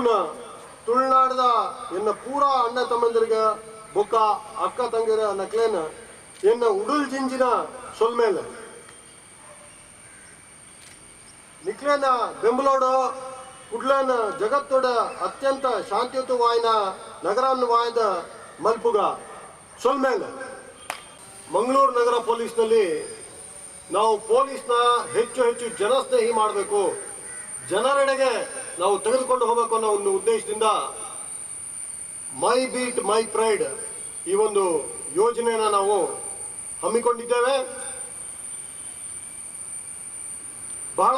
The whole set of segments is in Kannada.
ಇವನ ತುಳುನಾಡದ ಎನ್ನ ಪೂರ ಅಣ್ಣ ತಮ್ಮಂದಿರಿಗೆ ಬೊಕ್ಕ ಅಕ್ಕ ತಂಗಿರ ನಕ್ಲೇನ ಎನ್ನ ಉಡುಲ್ ಜಿಂಜಿನ ಸೊಲ್ಮೇಲೆ ನಿಕ್ಲೇನ ಬೆಂಬಲೋಡು ಕುಡ್ಲೇನ ಜಗತ್ತೋಡ ಅತ್ಯಂತ ಶಾಂತಿಯುತವಾಯಿನ ನಗರವನ್ನು ವಾಯ್ದ ಮಲ್ಪುಗ ಸೊಲ್ಮೇಲೆ ಮಂಗಳೂರು ನಗರ ಪೊಲೀಸ್ನಲ್ಲಿ ನಾವು ಪೊಲೀಸ್ನ ಹೆಚ್ಚು ಹೆಚ್ಚು ಜನಸ್ನೇಹಿ ಮಾಡಬೇಕು, ಜನರೆಡೆಗೆ ನಾವು ತೆಗೆದುಕೊಂಡು ಹೋಗಬೇಕು ಅನ್ನೋ ಒಂದು ಉದ್ದೇಶದಿಂದ ಮೈ ಬೀಟ್ ಮೈ ಪ್ರೈಡ್ ಈ ಒಂದು ಯೋಜನೆಯನ್ನು ನಾವು ಹಮ್ಮಿಕೊಂಡಿದ್ದೇವೆ. ಬಹಳ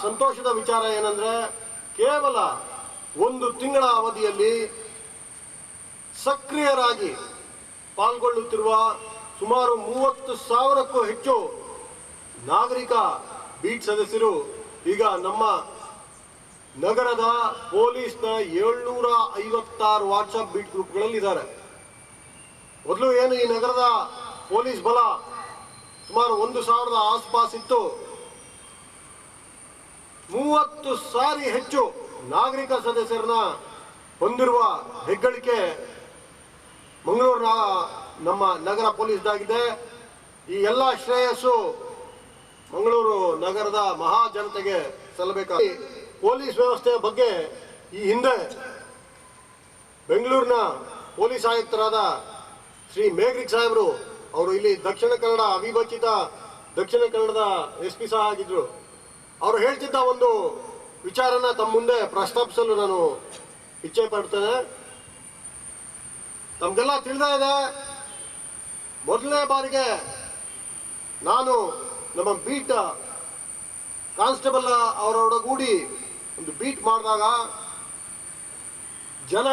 ಸಂತೋಷದ ವಿಚಾರ ಏನಂದ್ರೆ, ಕೇವಲ ಒಂದು ತಿಂಗಳ ಅವಧಿಯಲ್ಲಿ ಸಕ್ರಿಯರಾಗಿ ಪಾಲ್ಗೊಳ್ಳುತ್ತಿರುವ ಸುಮಾರು 30,000ಕ್ಕೂ ಹೆಚ್ಚು ನಾಗರಿಕ ಬೀಟ್ ಸದಸ್ಯರು ಈಗ ನಮ್ಮ ನಗರದ ಪೊಲೀಸ್ನ 756 ವಾಟ್ಸಪ್ ಬೀಟ್ ಗ್ರೂಪ್ಗಳಲ್ಲಿ ಇದ್ದಾರೆ. ಮೊದಲು ಏನು ಈ ನಗರದ ಪೊಲೀಸ್ ಬಲ ಸುಮಾರು 1,000ದ ಆಸ್ಪಾಸ್ ಇತ್ತು. 30,000 ಹೆಚ್ಚು ನಾಗರಿಕ ಸದಸ್ಯರನ್ನ ಹೊಂದಿರುವ ಹೆಗ್ಗಳಿಕೆ ಮಂಗಳೂರಿನ ನಮ್ಮ ನಗರ ಪೊಲೀಸ್ದಾಗಿದೆ. ಈ ಎಲ್ಲ ಶ್ರೇಯಸ್ಸು ಮಂಗಳೂರು ನಗರದ ಮಹಾ ಜನತೆಗೆ ಸಲ್ಲಬೇಕಾಗಿ ಪೊಲೀಸ್ ವ್ಯವಸ್ಥೆಯ ಬಗ್ಗೆ ಈ ಹಿಂದೆ ಬೆಂಗಳೂರಿನ ಪೊಲೀಸ್ ಆಯುಕ್ತರಾದ ಶ್ರೀ ಮೇಘ್ರಿಕ್ ಸಾಹೇಬರು ಅವರು ಇಲ್ಲಿ ದಕ್ಷಿಣ ಕನ್ನಡ ಅವಿಭಜಿತ ದಕ್ಷಿಣ ಕನ್ನಡದ SP ಸಹ ಆಗಿದ್ರು. ಅವರು ಹೇಳ್ತಿದ್ದ ಒಂದು ವಿಚಾರನ ತಮ್ಮ ಮುಂದೆ ಪ್ರಸ್ತಾಪಿಸಲು ನಾನು ಇಚ್ಛೆ ಪಡ್ತೇನೆ. ತಮಗೆಲ್ಲ ತಿಳಿದ ಇದೆ, ಮೊದಲನೇ ಬಾರಿಗೆ ನಾನು ನಮ್ಮ ಬೀಟ್ ಕಾನ್ಸ್ಟೇಬಲ್ ಅವರೊಡಗೂಡಿ ಒಂದು ಬೀಟ್ ಮಾಡಿದಾಗ ಜನ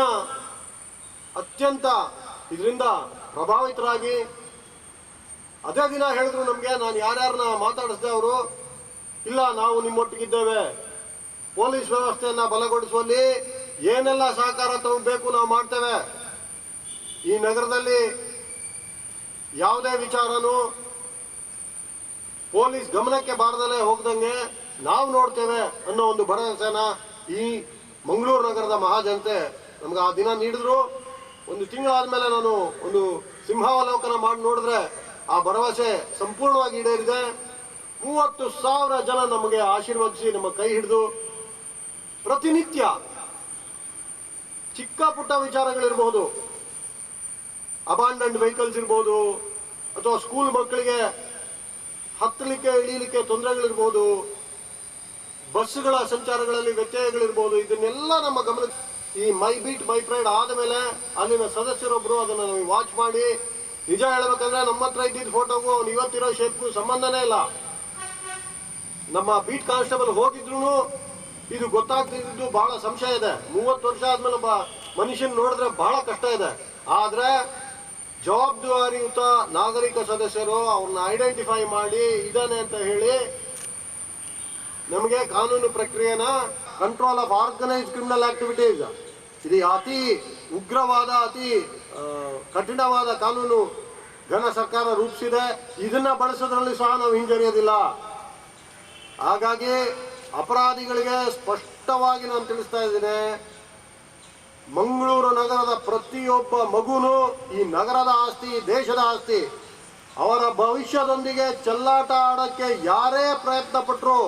ಅತ್ಯಂತ ಇದರಿಂದ ಪ್ರಭಾವಿತರಾಗಿ ಅದೇ ದಿನ ಹೇಳಿದ್ರು ನಮಗೆ, ನಾನು ಯಾರ್ಯಾರನ್ನ ಮಾತಾಡಿಸಿದೆ ಅವರು, ಇಲ್ಲ ನಾವು ನಿಮ್ಮೊಟ್ಟಿಗಿದ್ದೇವೆ, ಪೊಲೀಸ್ ವ್ಯವಸ್ಥೆಯನ್ನು ಬಲಗೊಳಿಸುವಲ್ಲಿ ಏನೆಲ್ಲ ಸಹಕಾರ ತಗೋಬೇಕು ನಾವು ಮಾಡ್ತೇವೆ, ಈ ನಗರದಲ್ಲಿ ಯಾವುದೇ ವಿಚಾರನೂ ಪೊಲೀಸ್ ಗಮನಕ್ಕೆ ಬಾರದಲ್ಲೇ ಹೋಗ್ದಂಗೆ ನಾವು ನೋಡ್ತೇವೆ ಅನ್ನೋ ಒಂದು ಭರವಸೆನ ಈ ಮಂಗಳೂರು ನಗರದ ಮಹಾಜನತೆ ನಮ್ಗೆ ಆ ದಿನ ನೀಡಿದ್ರು. ಒಂದು ತಿಂಗಳಾದ್ಮೇಲೆ ನಾನು ಒಂದು ಸಿಂಹಾವಲೋಕನ ಮಾಡಿ ನೋಡಿದ್ರೆ ಆ ಭರವಸೆ ಸಂಪೂರ್ಣವಾಗಿ ಈಡೇರಿದೆ. 30,000 ಜನ ನಮಗೆ ಆಶೀರ್ವದಿಸಿ ನಮ್ಮ ಕೈ ಹಿಡಿದು ಪ್ರತಿನಿತ್ಯ ಚಿಕ್ಕ ಪುಟ್ಟ ವಿಚಾರಗಳಿರ್ಬೋದು, ಅಬಾಂಡನ್ಡ್ ವೆಹಿಕಲ್ಸ್ ಇರ್ಬೋದು, ಅಥವಾ ಸ್ಕೂಲ್ ಮಕ್ಕಳಿಗೆ ಹತ್ತಲಿಕ್ಕೆ ಇಳೀಲಿಕ್ಕೆ ತೊಂದರೆಗಳಿರ್ಬೋದು, ಬಸ್ಸುಗಳ ಸಂಚಾರಗಳಲ್ಲಿ ವ್ಯತ್ಯಯಗಳಿರ್ಬೋದು, ಇದನ್ನೆಲ್ಲ ನಮ್ಮ ಗಮನ ಈ ಮೈ ಬೀಟ್ ಮೈ ಪ್ರೈಡ್ ಆದ ಮೇಲೆ ಅಲ್ಲಿನ ಸದಸ್ಯರೊಬ್ಬರು ಅದನ್ನು ನಾವು ವಾಚ್ ಮಾಡಿ, ನಿಜ ಹೇಳ್ಬೇಕಂದ್ರೆ ನಮ್ಮ ಹತ್ರ ಇದ್ದಿದ್ದ ಫೋಟೋಗೂ ಅವ್ನು ಇವತ್ತಿರೋ ಶೇಪ್ಗೂ ಸಂಬಂಧನೇ ಇಲ್ಲ. ನಮ್ಮ ಬೀಟ್ ಕಾನ್ಸ್ಟೇಬಲ್ ಹೋಗಿದ್ರು ಇದು ಗೊತ್ತಾಗ್ತಿದ್ದು ಬಹಳ ಸಂಶಯ ಇದೆ. 30 ವರ್ಷ ಆದ್ಮೇಲೆ ಒಬ್ಬ ಮನುಷ್ಯನ ನೋಡಿದ್ರೆ ಬಹಳ ಕಷ್ಟ ಇದೆ. ಆದ್ರೆ ಜವಾಬ್ದಾರಿಯುತ ನಾಗರಿಕ ಸದಸ್ಯರು ಅವ್ರನ್ನ ಐಡೆಂಟಿಫೈ ಮಾಡಿ ಇದಾನೆ ಅಂತ ಹೇಳಿ ನಮಗೆ ಕಾನೂನು ಪ್ರಕ್ರಿಯೆನ control of organised criminal activities, ಇದು ಅತಿ ಉಗ್ರವಾದ ಅತಿ ಕಠಿಣವಾದ ಕಾನೂನು ಘನ ಸರ್ಕಾರ ರೂಪಿಸಿದೆ. ಇದನ್ನ ಬಳಸೋದ್ರಲ್ಲಿ ಸಹ ನಾವು ಹಿಂಜರಿಯೋದಿಲ್ಲ. ಹಾಗಾಗಿ ಅಪರಾಧಿಗಳಿಗೆ ಸ್ಪಷ್ಟವಾಗಿ ನಾನು ತಿಳಿಸ್ತಾ ಇದ್ದೇನೆ, ಮಂಗಳೂರು ನಗರದ ಪ್ರತಿಯೊಬ್ಬ ಮಗುನು ಈ ನಗರದ ಆಸ್ತಿ, ದೇಶದ ಆಸ್ತಿ. ಅವರ ಭವಿಷ್ಯದೊಂದಿಗೆ ಚೆಲ್ಲಾಟ ಆಡೋಕ್ಕೆ ಯಾರೇ ಪ್ರಯತ್ನ ಪಟ್ಟರು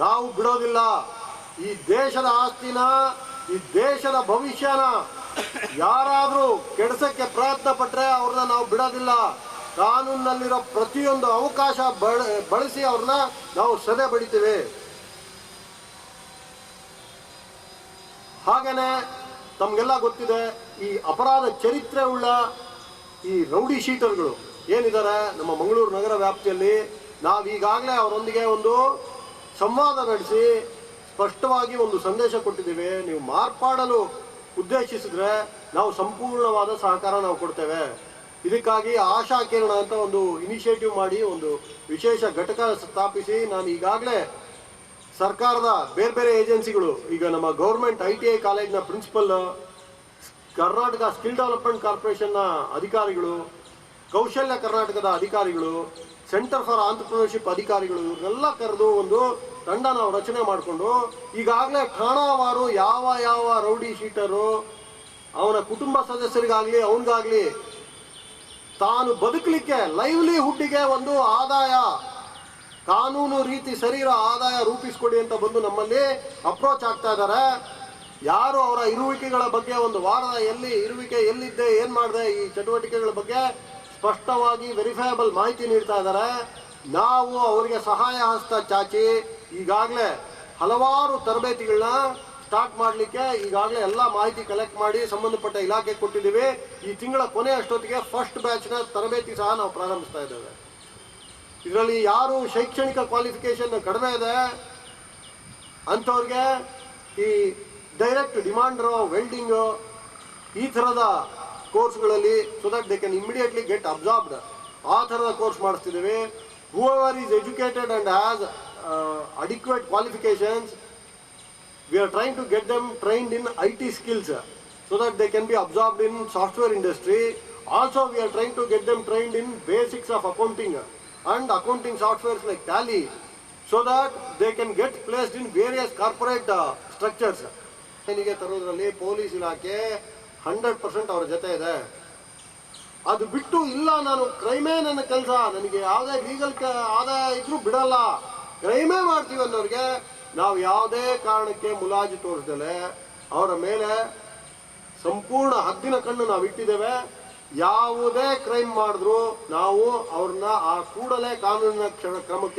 ನಾವು ಬಿಡೋದಿಲ್ಲ. ಈ ದೇಶದ ಆಸ್ತಿನ, ಈ ದೇಶದ ಭವಿಷ್ಯನ ಯಾರಾದರೂ ಕೆಡಿಸಕ್ಕೆ ಪ್ರಯತ್ನ ಪಟ್ಟರೆ ಅವ್ರನ್ನ ನಾವು ಬಿಡೋದಿಲ್ಲ. ಕಾನೂನಿನಲ್ಲಿರೋ ಪ್ರತಿಯೊಂದು ಅವಕಾಶ ಬಳಸಿ ಅವ್ರನ್ನ ನಾವು ಸದೆ ಬಡಿತೀವಿ. ಹಾಗೇನೆ ತಮಗೆಲ್ಲ ಗೊತ್ತಿದೆ, ಈ ಅಪರಾಧ ಚರಿತ್ರೆ ಉಳ್ಳ ಈ ರೌಡಿ ಶೀಟರ್ಗಳು ಏನಿದ್ದಾರೆ ನಮ್ಮ ಮಂಗಳೂರು ನಗರ ವ್ಯಾಪ್ತಿಯಲ್ಲಿ, ನಾವೀಗಾಗಲೇ ಅವರೊಂದಿಗೆ ಒಂದು ಸಂವಾದ ನಡೆಸಿ ಸ್ಪಷ್ಟವಾಗಿ ಒಂದು ಸಂದೇಶ ಕೊಟ್ಟಿದ್ದೀವಿ. ನೀವು ಮಾರ್ಪಾಡಲು ಉದ್ದೇಶಿಸಿದ್ರೆ ನಾವು ಸಂಪೂರ್ಣವಾದ ಸಹಕಾರ ನಾವು ಕೊಡ್ತೇವೆ. ಇದಕ್ಕಾಗಿ ಆಶಾ ಕಿರಣ ಅಂತ ಒಂದು ಇನಿಷಿಯೇಟಿವ್ ಮಾಡಿ ಒಂದು ವಿಶೇಷ ಘಟಕ ಸ್ಥಾಪಿಸಿ ನಾನು ಈಗಾಗಲೇ ಸರ್ಕಾರದ ಬೇರೆ ಬೇರೆ ಏಜೆನ್ಸಿಗಳು, ಈಗ ನಮ್ಮ ಗೌರ್ಮೆಂಟ್ ITI ಕಾಲೇಜ್ನ ಪ್ರಿನ್ಸಿಪಲ್, ಕರ್ನಾಟಕ ಸ್ಕಿಲ್ ಡೆವಲಪ್ಮೆಂಟ್ ಕಾರ್ಪೊರೇಷನ್ನ ಅಧಿಕಾರಿಗಳು, ಕೌಶಲ್ಯ ಕರ್ನಾಟಕದ ಅಧಿಕಾರಿಗಳು, ಸೆಂಟರ್ ಫಾರ್ ಆಂಟ್ರಪ್ರಿನರ್ಶಿಪ್ ಅಧಿಕಾರಿಗಳು ಇವ್ರನ್ನೆಲ್ಲ ಕರೆದು ಒಂದು ತಂಡ ನಾವು ರಚನೆ ಮಾಡಿಕೊಂಡು ಈಗಾಗಲೇ ಠಾಣಾವಾರು ಯಾವ ಯಾವ ರೌಡಿ ಶೀಟರು ಅವನ ಕುಟುಂಬ ಸದಸ್ಯರಿಗಾಗಲಿ ಅವನಿಗಾಗಲಿ ತಾನು ಬದುಕಲಿಕ್ಕೆ ಲೈವ್ಲಿಹುಡ್ಡಿಗೆ ಒಂದು ಆದಾಯ ಕಾನೂನು ರೀತಿ ಶರೀರ ಆದಾಯ ರೂಪಿಸ್ಕೊಡಿ ಅಂತ ಬಂದು ನಮ್ಮಲ್ಲಿ ಅಪ್ರೋಚ್ ಆಗ್ತಾ ಇದ್ದಾರೆ. ಯಾರು ಅವರ ಇರುವಿಕೆಗಳ ಬಗ್ಗೆ ಒಂದು ವಾರದ ಇರುವಿಕೆ ಎಲ್ಲಿದ್ದೆ ಏನು ಮಾಡಿದೆ ಈ ಚಟುವಟಿಕೆಗಳ ಬಗ್ಗೆ ಸ್ಪಷ್ಟವಾಗಿ ವೆರಿಫೈಯಬಲ್ ಮಾಹಿತಿ ನೀಡ್ತಾ ಇದ್ದಾರೆ. ನಾವು ಅವರಿಗೆ ಸಹಾಯ ಹಸ್ತ ಚಾಚಿ ಈಗಾಗಲೇ ಹಲವಾರು ತರಬೇತಿಗಳನ್ನ ಸ್ಟಾರ್ಟ್ ಮಾಡಲಿಕ್ಕೆ ಈಗಾಗಲೇ ಎಲ್ಲ ಮಾಹಿತಿ ಕಲೆಕ್ಟ್ ಮಾಡಿ ಸಂಬಂಧಪಟ್ಟ ಇಲಾಖೆಗೆ ಕೊಟ್ಟಿದ್ದೀವಿ. ಈ ತಿಂಗಳ ಕೊನೆ ಅಷ್ಟೊತ್ತಿಗೆ ಫಸ್ಟ್ ಬ್ಯಾಚ್ನ ತರಬೇತಿ ಸಹ ನಾವು ಪ್ರಾರಂಭಿಸ್ತಾ ಇದ್ದೇವೆ. ಇದರಲ್ಲಿ ಯಾರು ಶೈಕ್ಷಣಿಕ ಕ್ವಾಲಿಫಿಕೇಷನ್ ಕಡಿಮೆ ಇದೆ ಅಂಥವ್ರಿಗೆ ಈ ಡೈರೆಕ್ಟ್ ಡಿಮಾಂಡ್ರು ವೆಲ್ಡಿಂಗು ಈ ಥರದ ಕೋರ್ಸ್ಗಳಲ್ಲಿ so that they can immediately get absorbed ಆ ಥರದ ಕೋರ್ಸ್ ಮಾಡಿಸ್ತಿದ್ದೀವಿ. Whoever is educated and has adequate qualifications we are trying to get them trained in IT skills so that they can be absorbed in software industry. Also we are trying to get them trained in basics of accounting and accounting softwares like Tally so that they can get placed in various corporate structures. ಏನಿಗೆ ತರೋದ್ರಲ್ಲಿ ಪೊಲೀಸ್ ಇಲಾಖೆ 100% ಅವರ ಜೊತೆ ಇದೆ. ಅದು ಬಿಟ್ಟು ಇಲ್ಲ ನಾನು ಕ್ರೈಮೇ ನನ್ನ ಕೆಲಸ, ನನಗೆ ಯಾವುದೇ ಲೀಗಲ್ ಆದಾಯ ಇದ್ರೂ ಬಿಡಲ್ಲ, ಕ್ರೈಮೇ ಮಾಡ್ತೀವಿ ಅನ್ನೋರಿಗೆ ನಾವು ಯಾವುದೇ ಕಾರಣಕ್ಕೆ ಮುಲಾಜು ತೋರಿಸ್ದಲೆ ಅವರ ಮೇಲೆ ಸಂಪೂರ್ಣ ಹದ್ದಿನ ಕಣ್ಣು ನಾವು ಇಟ್ಟಿದ್ದೇವೆ. ಯಾವುದೇ ಕ್ರೈಮ್ ಮಾಡಿದ್ರು ನಾವು ಅವ್ರನ್ನ ಆ ಕೂಡಲೇ ಕಾನೂನಿನ ಕ್ರಮಕ್ಕೆ